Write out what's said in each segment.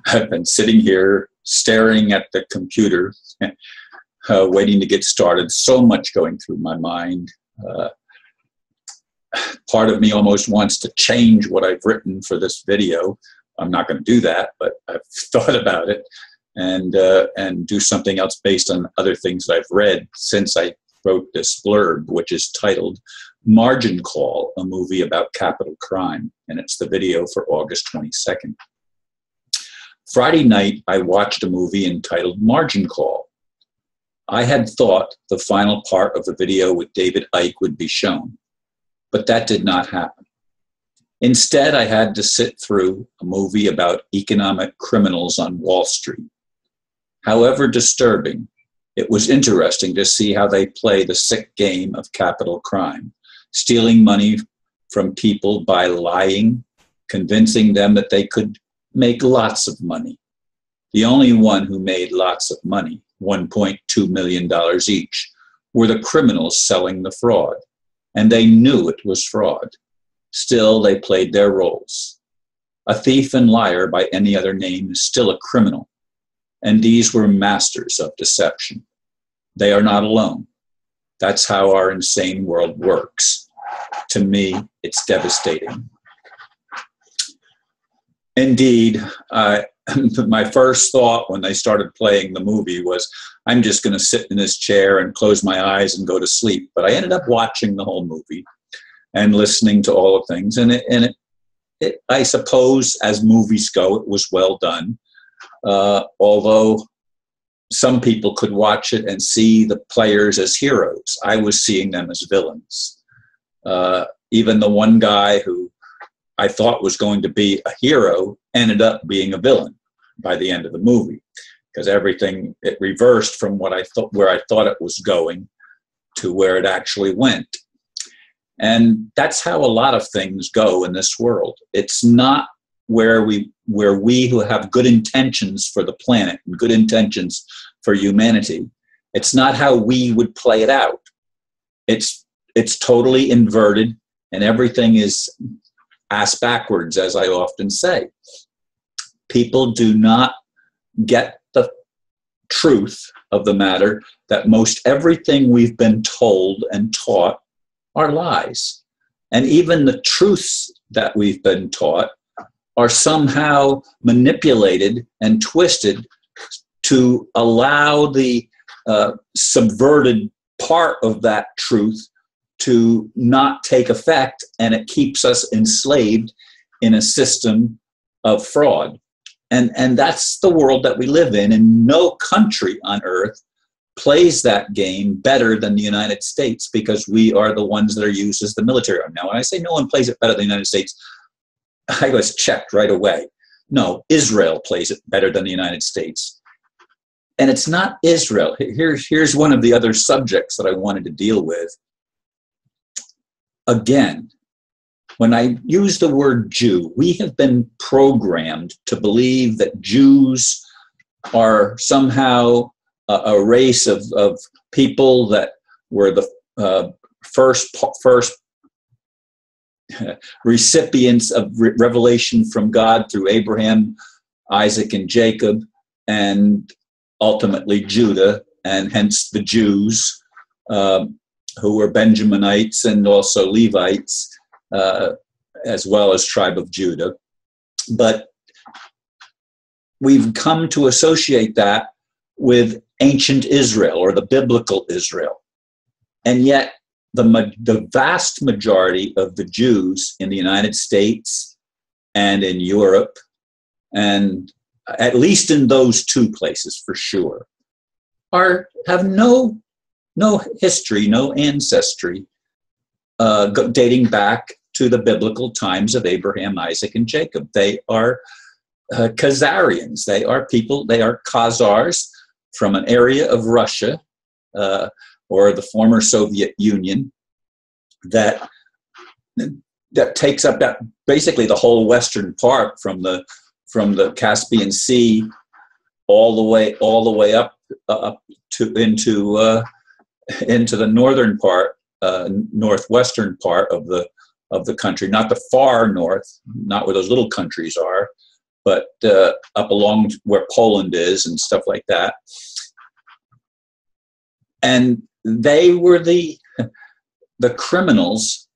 I've been sitting here staring at the computer, waiting to get started. So much going through my mind. Part of me almost wants to change what I've written for this video. I'm not going to do that, but I've thought about it and do something else based on other things that I've read since I wrote this blurb, which is titled Margin Call, a movie about capital crime. And it's the video for August 22nd. Friday night, I watched a movie entitled Margin Call. I had thought the final part of the video with David Icke would be shown, but that did not happen. Instead, I had to sit through a movie about economic criminals on Wall Street. However disturbing, it was interesting to see how they play the sick game of capital crime, stealing money from people by lying, convincing them that they could make lots of money. The only one who made lots of money, $1.2 million each, were the criminals selling the fraud, and they knew it was fraud. Still, they played their roles. A thief and liar by any other name is still a criminal, and these were masters of deception. They are not alone. That's how our insane world works. To me, it's devastating. Indeed, my first thought when they started playing the movie was, I'm just going to sit in this chair and close my eyes and go to sleep. But I ended up watching the whole movie and listening to all of things. And I suppose, as movies go, it was well done. Although some people could watch it and see the players as heroes, I was seeing them as villains. Even the one guy who I thought was going to be a hero ended up being a villain by the end of the movie, because it reversed from where I thought it was going to where it actually went. And that's how a lot of things go in this world. It's not where we who have good intentions for the planet and good intentions for humanity. It's not how we would play it out. It's totally inverted, and everything is ass backwards, as I often say. People do not get the truth of the matter that most everything we've been told and taught are lies. And even the truths that we've been taught are somehow manipulated and twisted to allow the subverted part of that truth to not take effect, and it keeps us enslaved in a system of fraud. And that's the world that we live in, and no country on earth plays that game better than the United States, because we are the ones that are used as the military. Now, when I say no one plays it better than the United States, I was checked right away. No, Israel plays it better than the United States. And it's not Israel. Here's one of the other subjects that I wanted to deal with. Again, when I use the word Jew, we have been programmed to believe that Jews are somehow a race of people that were the first recipients of revelation from God through Abraham, Isaac, and Jacob, and ultimately Judah, and hence the Jews, who were Benjaminites and also Levites, as well as tribe of Judah. But we've come to associate that with ancient Israel or the biblical Israel. And yet the vast majority of the Jews in the United States and in Europe, and at least in those two places for sure, have no history, no ancestry dating back to the biblical times of Abraham, Isaac, and Jacob. They are Khazarians. They are Khazars from an area of Russia or the former Soviet Union that takes up that basically the whole western part from the Caspian Sea all the way up to into the northern part, northwestern part of the country, not the far north, not where those little countries are, but up along where Poland is and stuff like that. And they were the criminals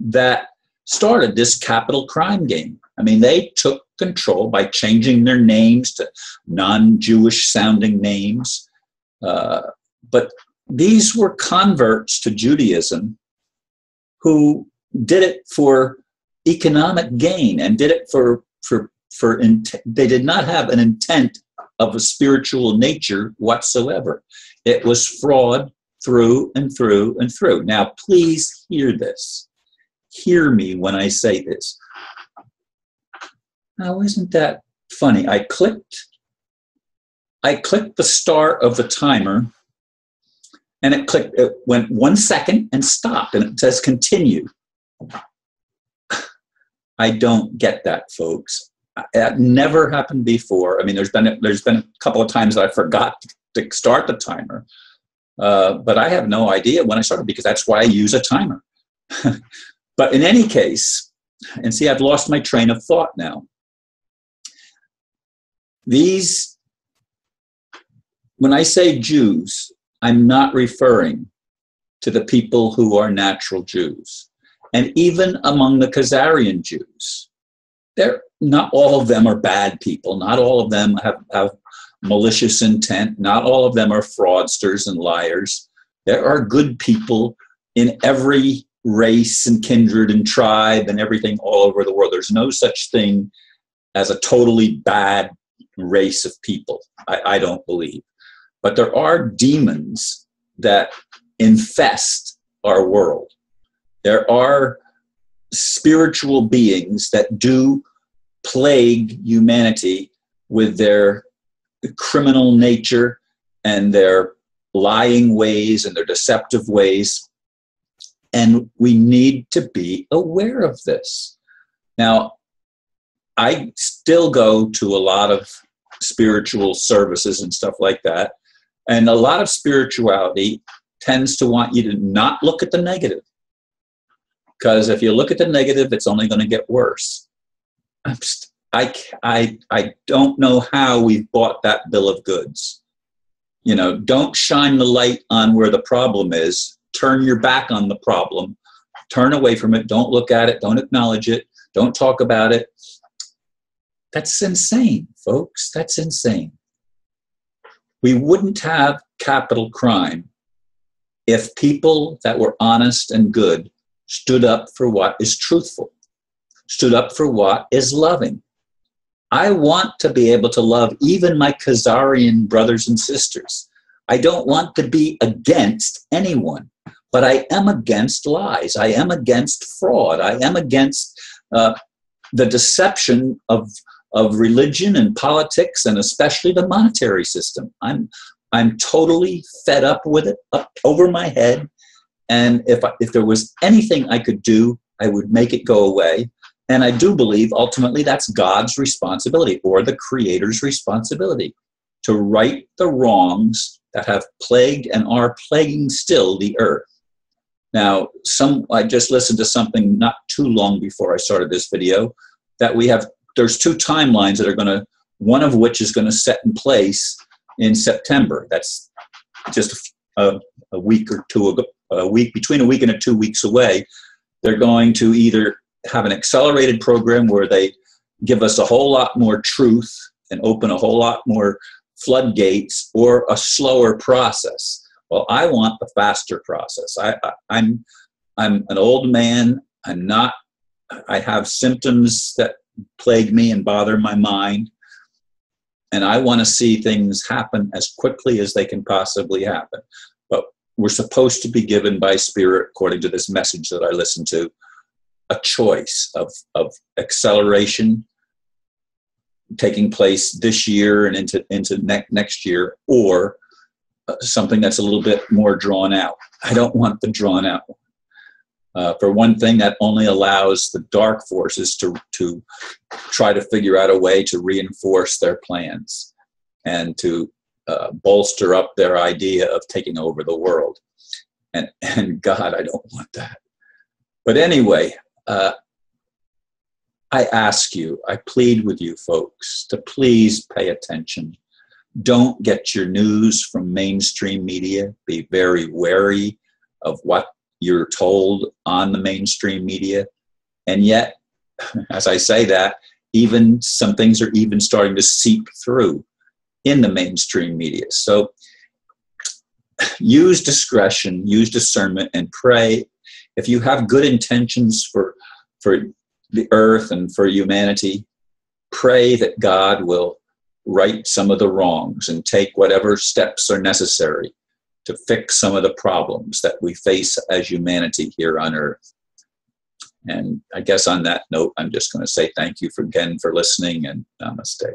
that started this capital crime game. I mean, they took control by changing their names to non-Jewish sounding names. But these were converts to Judaism who did it for economic gain and did it they did not have an intent of a spiritual nature whatsoever. It was fraud through and through and through. Now, please hear this. Hear me when I say this. Now, isn't that funny? I clicked the start of the timer, and it went 1 second and stopped, and it says continue. I don't get that, folks. That never happened before. I mean, there's been a couple of times that I forgot to start the timer, but I have no idea when I started, because that's why I use a timer. But in any case, and see, I've lost my train of thought now. When I say Jews, I'm not referring to the people who are natural Jews. And even among the Khazarian Jews, not all of them are bad people. Not all of them have malicious intent. Not all of them are fraudsters and liars. There are good people in every race and kindred and tribe and everything all over the world. There's no such thing as a totally bad race of people, I don't believe. But there are demons that infest our world. There are spiritual beings that do plague humanity with their criminal nature and their lying ways and their deceptive ways. And we need to be aware of this. Now, I still go to a lot of spiritual services and stuff like that. And a lot of spirituality tends to want you to not look at the negative. Because if you look at the negative, it's only going to get worse. I don't know how we've bought that bill of goods. You know, don't shine the light on where the problem is. Turn your back on the problem. Turn away from it. Don't look at it. Don't acknowledge it. Don't talk about it. That's insane, folks. That's insane. We wouldn't have capital crime if people that were honest and good stood up for what is truthful, stood up for what is loving. I want to be able to love even my Khazarian brothers and sisters. I don't want to be against anyone, but I am against lies. I am against fraud. I am against the deception of religion and politics, and especially the monetary system. I'm totally fed up with it, up over my head. And if there was anything I could do, I would make it go away. And I do believe ultimately that's God's responsibility, or the Creator's responsibility, to right the wrongs that have plagued and are plaguing still the earth. Now, I just listened to something not too long before I started this video, that there's 2 timelines that are one of which is going to set in place in September. That's just a week or two ago, between a week and 2 weeks away. They're going to either have an accelerated program where they give us a whole lot more truth and open a whole lot more floodgates, or a slower process. Well, I want the faster process. I'm an old man. I have symptoms that plague me and bother my mind. And I want to see things happen as quickly as they can possibly happen. But we're supposed to be given by Spirit, according to this message that I listened to, a choice of acceleration taking place this year and into next year, or something that's a little bit more drawn out. I don't want the drawn out one. For one thing, that only allows the dark forces to try to figure out a way to reinforce their plans and to bolster up their idea of taking over the world. And God, I don't want that. But anyway, I I ask you, I plead with you folks to please pay attention. Don't get your news from mainstream media. Be very wary of what you're told on the mainstream media. And yet, as I say that, even some things are even starting to seep through in the mainstream media. So use discretion, use discernment, and pray. If you have good intentions for the earth and for humanity, pray that God will right some of the wrongs and take whatever steps are necessary to fix some of the problems that we face as humanity here on earth. And I guess on that note, I'm just going to say thank you again for listening, and namaste.